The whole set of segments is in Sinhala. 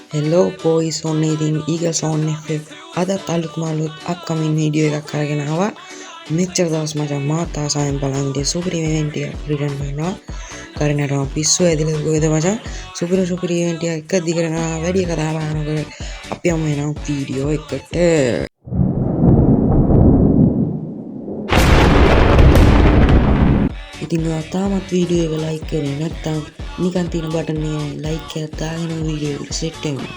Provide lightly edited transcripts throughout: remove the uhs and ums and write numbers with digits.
Hello boys on ඉතින් Eagles on FM අදත් අලුත් මාළුත් අප්කමින් වීඩියෝ එකක් අරගෙන ආවා. මෙච්චර දවස් මචං මාත් ආසාවෙන් බලන් ඉඳි සුපිරි ඉවෙන්ට් එකක් රිටර්න් වෙනවා. කරණරම පිස්සු ඇදලා ගොයද මචං සුපිරි ඉවෙන්ට් එකක් එක දිගට කරනවා වැඩි කතා බහනකොට අපි යමු එනවා වීඩියෝ එකට. ඉතින් තාමත් වීඩියෝ එක ලයික් කරේ නැත්නම් නිකන් තියෙන බටන් එක ලයික් එකක් දාගෙන වීඩියෝ එක සෙට් වෙනවා.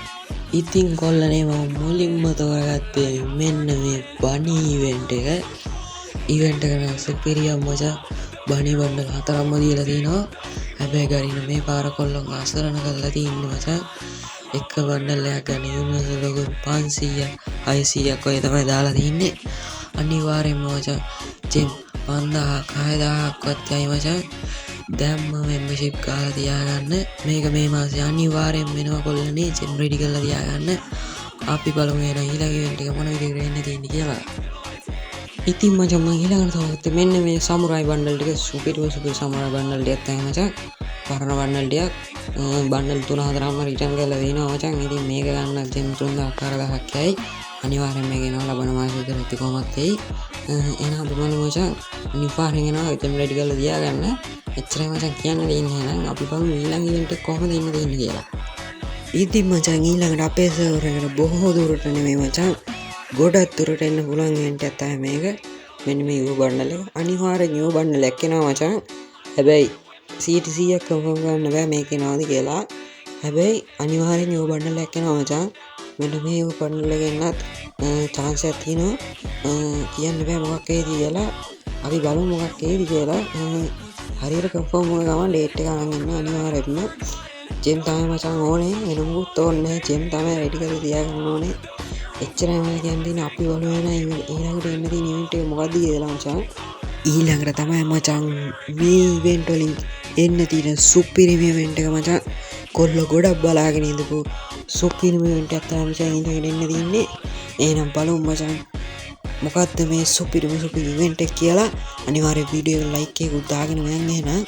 ඉතින් කොල්ලනේ මම මුලින්ම තෝරගත්තේ මෙන්න මේ බනි ඉවෙන්ට් එක. ඉවෙන්ට් එක නම් සුපිරියම් මචං. බනි බණ්ඩල් 4ක්ම දීලා තිනවා. හැබැයි ගරින මේ පාර කොල්ලන් අසරණ කරලා තින්නේ මචං. එක බණ්ඩල් එකක් ගන්න යුනිවර්සල් ලෝගෝ 500 600ක් ඔය තමයි දාලා තින්නේ. අනිවාර්යෙන්ම මචං ජෙම් 5000ක් 6000ක්වත් යයි මචං. දැම්ම මෙම්බර්ෂිප් ගාලා තියාගන්න. මේක මේ මාසේ අනිවාර්යෙන් වෙනවා කොල්ලනේ. ජෙම් රෙඩි කරලා තියාගන්න. අපි බලමු එන ඊළඟ ඉවෙන්ට් එක මොන විදිහට වෙන්න තියෙන්නේ කියලා. ඉතින් මචං මම ඊළඟට තෝරගත්තේ මෙන්න මේ සමුරායි බණ්ඩල් ටික. සුපිරි සමුරායි බණ්ඩල් ටිකක් තමයි මචං. පරණ බණ්ඩල් ටිකක්. බණ්ඩල් 3-4ක්ම රිටර්න් කරලා දෙනවා මචං. ඉතින් මේක ගන්න ජෙම් 3000-4000ක් යයි. අනිවාර්යෙන් මේක එනවා ලබන මාසෙ විතර කොහොමත් එයි. එහෙනම් අපි බලමු මචං. අනිවාර්යෙන් එනවා ජෙම් රෙඩි කරලා තියාගන්න. එච්චරයි මචං කියන්න දෙන්නේ නම් අපි බලමු ඊළඟ ඉවෙන්ට් එක කොහොමද ඉන්න දෙන්නේ කියලා. ඉතින් මචං ඊළඟට අපේ සර්වර් එකට බොහෝ දුරට නෙමෙයි මචං. ගොඩක් දුරට එන්න පුළුවන් ඉවෙන්ට් එකක් තමයි මේක. මෙන්න මේ යූ බණ්ඩල් එක. අනිවාර්යෙන් යූ බණ්ඩල් එකක් එනවා මචං. හැබැයි 100% කන්ෆර්ම් කරන්න බෑ මේක එනවාද කියලා. හැබැයි අනිවාර්යෙන් යූ බණ්ඩල් එකක් එනවා මචං. මෙන්න මේ යූ බණ්ඩල් එක එන්නත් chance එකක් තියෙනවා. කියන්න බෑ මොකක් එයිද කියලා. අපි බලමු මොකක් එයිද කියලා. හරියට කන්ෆර්ම් වුණ ගමන් ඩේට් එක අරන් ඉන්න අනිවාර්යෙන්ම. ජෙම් තමයි මචං ඕනේ. වෙන මොකුත් ඕනේ නැහැ. ජෙම් තමයි රෙඩි කරලා තියාගන්න ඕනේ. එච්චරයි මම කියන්නේ. අපි බලමු එන ඊළඟට එන්න තියෙන ඉවෙන්ට් එක මොකද්ද කියලා මචං. ඊළඟට තමයි මචං මේ ඉවෙන්ට් වලින් එන්න තියෙන සුපිරිම ඉවෙන්ට් එක මචං. කොල්ල ගොඩක් බලාගෙන ඉඳපු සුපිරිම ඉවෙන්ට් එකක් තමයි මචං ඉඳගෙන එන්න තියෙන්නේ. එහෙනම් බලමු මචං මොකද්ද මේ සුපිරිම ඉවෙන්ට් එක කියලා. අනිවාර්යෙන් වීඩියෝ එක ලයික් එකක් දාගෙන මයන් එහෙනම්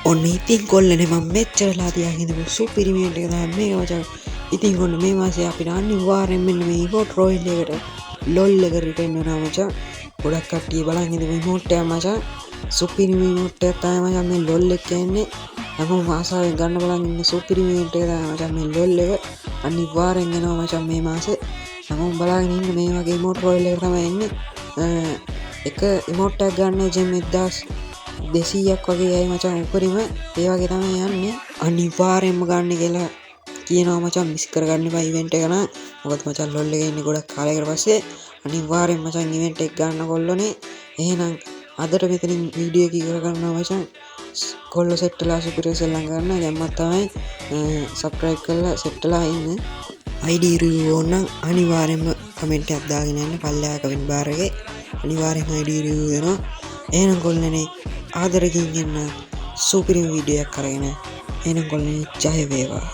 ඔන්න ඉතින් කොල්ලනේ මම මෙච්චරලා තියාගෙන ඉඳපු සුපිරිම ඉවෙන්ට් එක තමයි මේක මචං. ඉතින් ඔන්න මේ මාසේ අපිට අනිවාර්යෙන් මෙන්න මේ ඉමෝට් රොයල් එකට ලොල් එක රිටර්න් වෙනවා මචං. ගොඩක් කට්ටිය බලන් ඉඳපු ඉමෝට් එක මචං. සුපිරිම ඉමෝට් එක තමයි මචං මේ ලොල් එක කියන්නේ. හැමෝම ආසාවෙන් ගන්න බලන් ඉන්න සුපිරිම ඉවෙන්ට් එක තමයි මචං මේ ලොල් එක. අනිවාර්යෙන් එනවා මචං මේ මාසේ. හැමෝම බලාගෙන ඉන්න මේ වගේ ඉමෝට් රොයල් එක තමයි එන්නේ. එක ඉමෝට් එකක් ගන්න ජෙම් 1200ක් වගේ යයි මචං උඩරිම. ඒ වගේ තමයි යන්නේ. අනිවාර්යෙන්ම ගන්න කියලා කියනවා මචං. මිස් කරගන්න එපා ඉවෙන්ට් එක නම්. මොකද මචං ලොල් එකේ ඉන්නේ ගොඩක් කාලයකට පස්සේ. අනිවාර්යෙන් මචං ඉවෙන්ට් එක ගන්න කොල්ලෝනේ. එහෙනම් අදට මෙතනින් වීඩියෝ එක ඉවර කරනවා මචං. කොල්ලෝ සෙට්ටලා සුපිරි සෙල්ලම් කරන්න. දැම්මත් තමයි සබ්ස්ක්‍රයිබ් කරලා සෙට්ටලා ඉන්න. ID review ඕනනම් අනිවාර්යෙන්ම කමෙන්ට් එකක් දාගෙන යන්න. පල්ලෙහා කමෙන්ට් බාර් එකේ අනිවාර්යෙන්ම ID review දෙනවා. එහෙනම් කොල්ලනේ ආදරකින් යන්න සුපිරි වීඩියෝ එකක් අරගෙන එහෙනම් කොල්ලනේ ජය වේවා.